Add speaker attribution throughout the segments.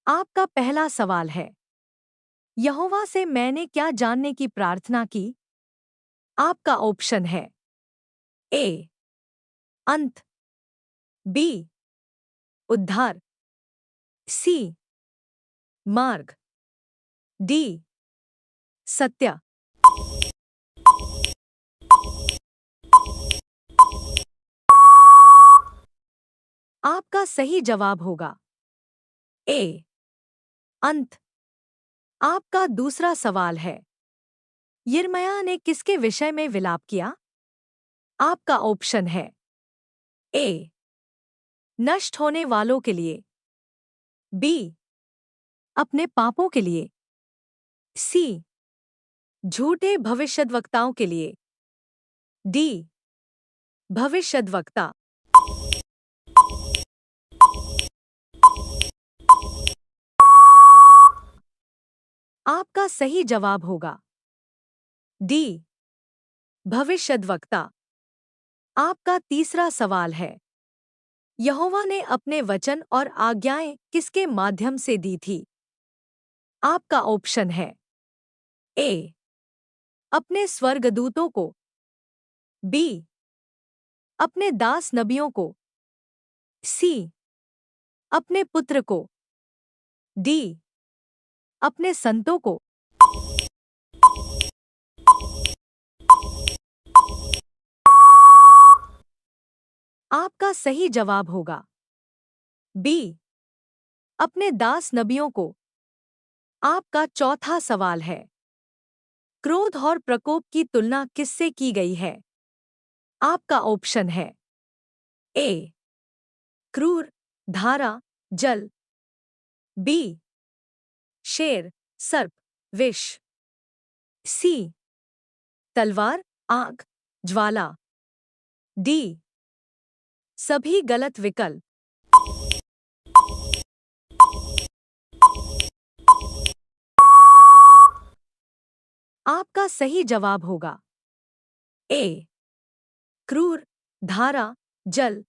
Speaker 1: आपका पहला सवाल है, यहोवा से मैंने क्या जानने की प्रार्थना की? आपका ऑप्शन है ए अंत, बी उद्धार, सी मार्ग, डी सत्य। आपका सही जवाब होगा ए अंत। आपका दूसरा सवाल है, यिर्मयाह ने किसके विषय में विलाप किया? आपका ऑप्शन है ए नष्ट होने वालों के लिए, बी अपने पापों के लिए, सी झूठे भविष्यद्वक्ताओं के लिए, डी भविष्यद्वक्ता। आपका सही जवाब होगा डी भविष्यद्वक्ता। आपका तीसरा सवाल है, यहोवा ने अपने वचन और आज्ञाएं किसके माध्यम से दी थी? आपका ऑप्शन है ए अपने स्वर्गदूतों को, बी अपने दास नबियों को, सी अपने पुत्र को, डी अपने संतों को। आपका सही जवाब होगा बी अपने दास नबियों को। आपका चौथा सवाल है, क्रोध और प्रकोप की तुलना किससे की गई है? आपका ऑप्शन है ए क्रूर, धारा, जल, बी शेर, सर्प, विष, सी तलवार, आग, ज्वाला, डी सभी गलत विकल्प। आपका सही जवाब होगा ए क्रूर, धारा, जल।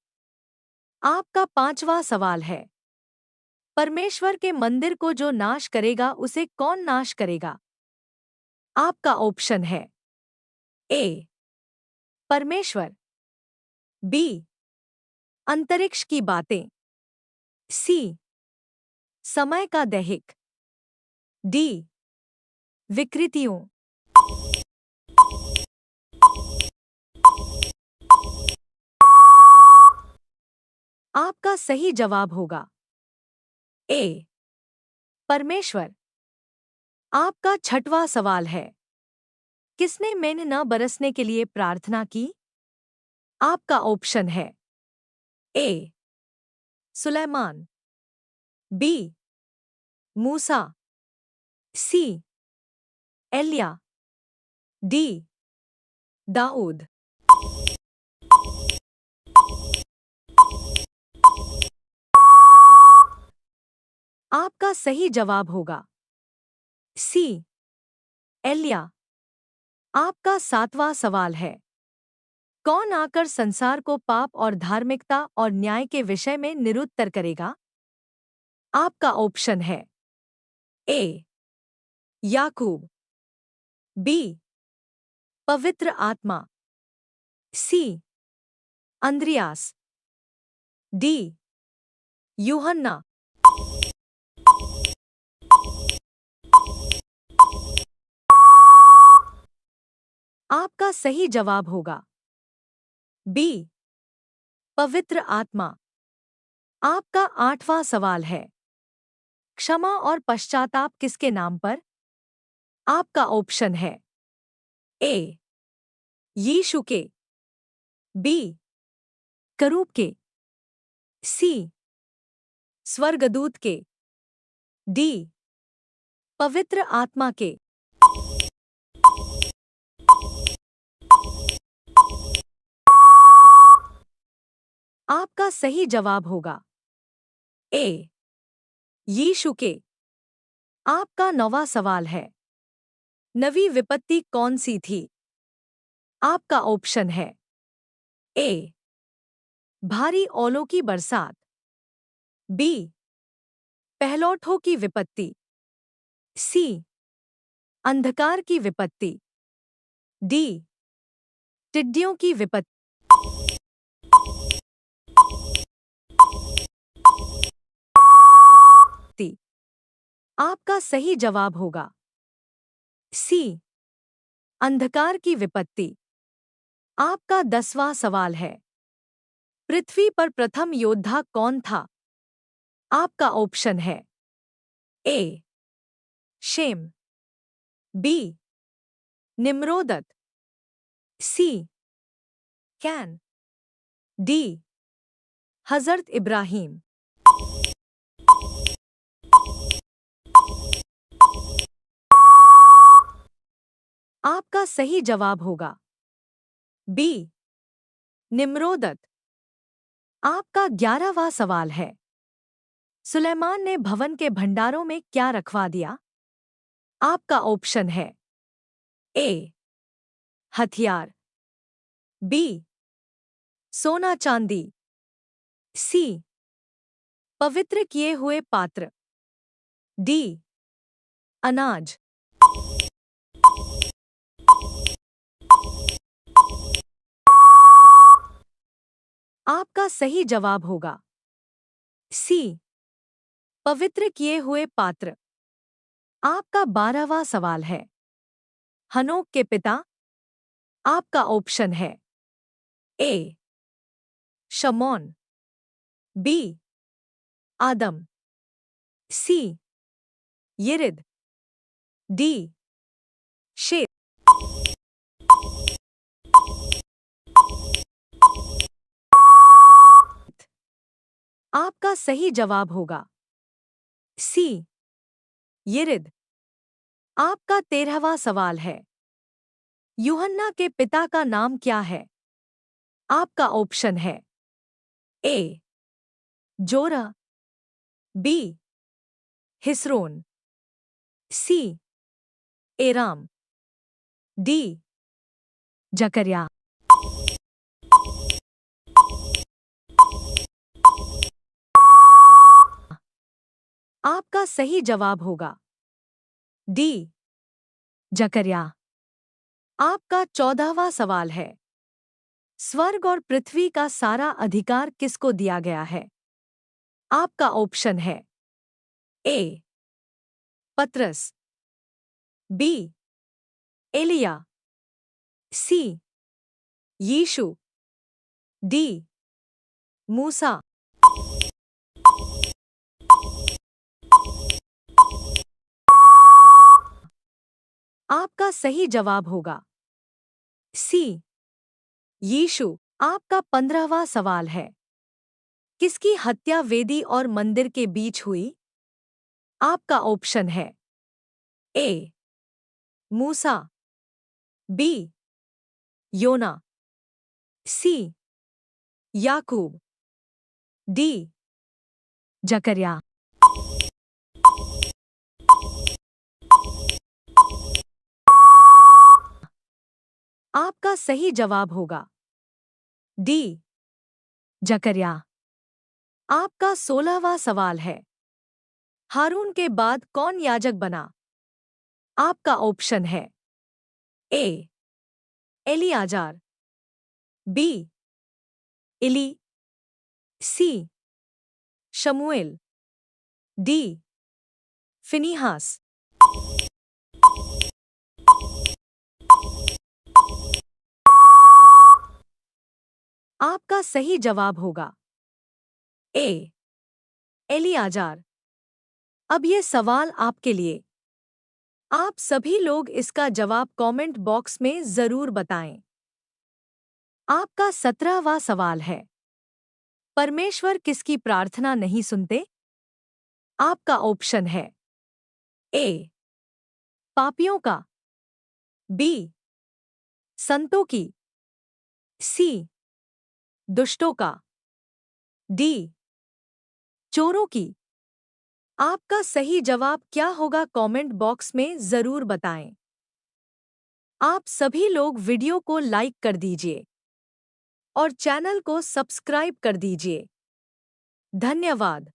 Speaker 1: आपका पांचवा सवाल है, परमेश्वर के मंदिर को जो नाश करेगा उसे कौन नाश करेगा? आपका ऑप्शन है ए परमेश्वर, बी अंतरिक्ष की बातें, सी समय का दैहिक, डी विकृतियों। आपका सही जवाब होगा ए परमेश्वर। आपका छठवां सवाल है, किसने मेघ न बरसने के लिए प्रार्थना की? आपका ऑप्शन है ए सुलैमान, बी मूसा, सी एलिया, डी दाऊद। आपका सही जवाब होगा सी एलिया। आपका सातवां सवाल है, कौन आकर संसार को पाप और धार्मिकता और न्याय के विषय में निरुत्तर करेगा? आपका ऑप्शन है ए याकूब, बी पवित्र आत्मा, सी अंद्रियास, डी यूहन्ना। आपका सही जवाब होगा बी पवित्र आत्मा। आपका आठवां सवाल है, क्षमा और पश्चाताप किसके नाम पर? आपका ऑप्शन है ए यीशु के, बी करूब के, सी स्वर्गदूत के, डी पवित्र आत्मा के। आपका सही जवाब होगा ए यीशु के। आपका नौवां सवाल है, नवी विपत्ति कौन सी थी? आपका ऑप्शन है ए भारी ओलों की बरसात, बी पहलौठों की विपत्ति। सी अंधकार की विपत्ति। डी टिड्डियों की विपत्ति। आपका सही जवाब होगा सी अंधकार की विपत्ति। आपका 10वां सवाल है, पृथ्वी पर प्रथम योद्धा कौन था? आपका ऑप्शन है ए शेम, बी निम्रोदत, सी कैन, डी हजरत इब्राहिम। आपका सही जवाब होगा बी निम्रोदत। आपका 11वां सवाल है, सुलेमान ने भवन के भंडारों में क्या रखवा दिया? आपका ऑप्शन है ए हथियार, बी सोना चांदी, सी पवित्र किए हुए पात्र, डी अनाज। आपका सही जवाब होगा सी पवित्र किए हुए पात्र। आपका 12वां सवाल है, हनोक के पिता। आपका ऑप्शन है ए शमौन, बी आदम, सी यिरिद, डी शेत। आपका सही जवाब होगा सी यिरिद। आपका 13वां सवाल है, यूहन्ना के पिता का नाम क्या है? आपका ऑप्शन है ए जोरा, बी हिस्रोन, सी एराम, डी जकरिया। आपका सही जवाब होगा डी जकरिया। आपका 14वां सवाल है, स्वर्ग और पृथ्वी का सारा अधिकार किसको दिया गया है? आपका ऑप्शन है ए पतरस, बी एलिया, सी यीशु, डी मूसा। आपका सही जवाब होगा सी यीशु। आपका 15वां सवाल है, किसकी हत्या वेदी और मंदिर के बीच हुई? आपका ऑप्शन है ए मूसा, बी योना, सी याकूब, डी जकरिया। आपका सही जवाब होगा डी जकरिया। आपका 16वां सवाल है, हारून के बाद कौन याजक बना? आपका ऑप्शन है ए एलियाजार, बी इली, सी शमूएल, डी फिनीहास। आपका सही जवाब होगा ए एलियाजार। अब ये सवाल आपके लिए। आप सभी लोग इसका जवाब कमेंट बॉक्स में जरूर बताएं। आपका 17वां सवाल है, परमेश्वर किसकी प्रार्थना नहीं सुनते? आपका ऑप्शन है ए पापियों का, बी संतों की, सी दुष्टों का, डी चोरों की। आपका सही जवाब क्या होगा कमेंट बॉक्स में जरूर बताएं। आप सभी लोग वीडियो को लाइक कर दीजिए और चैनल को सब्सक्राइब कर दीजिए। धन्यवाद।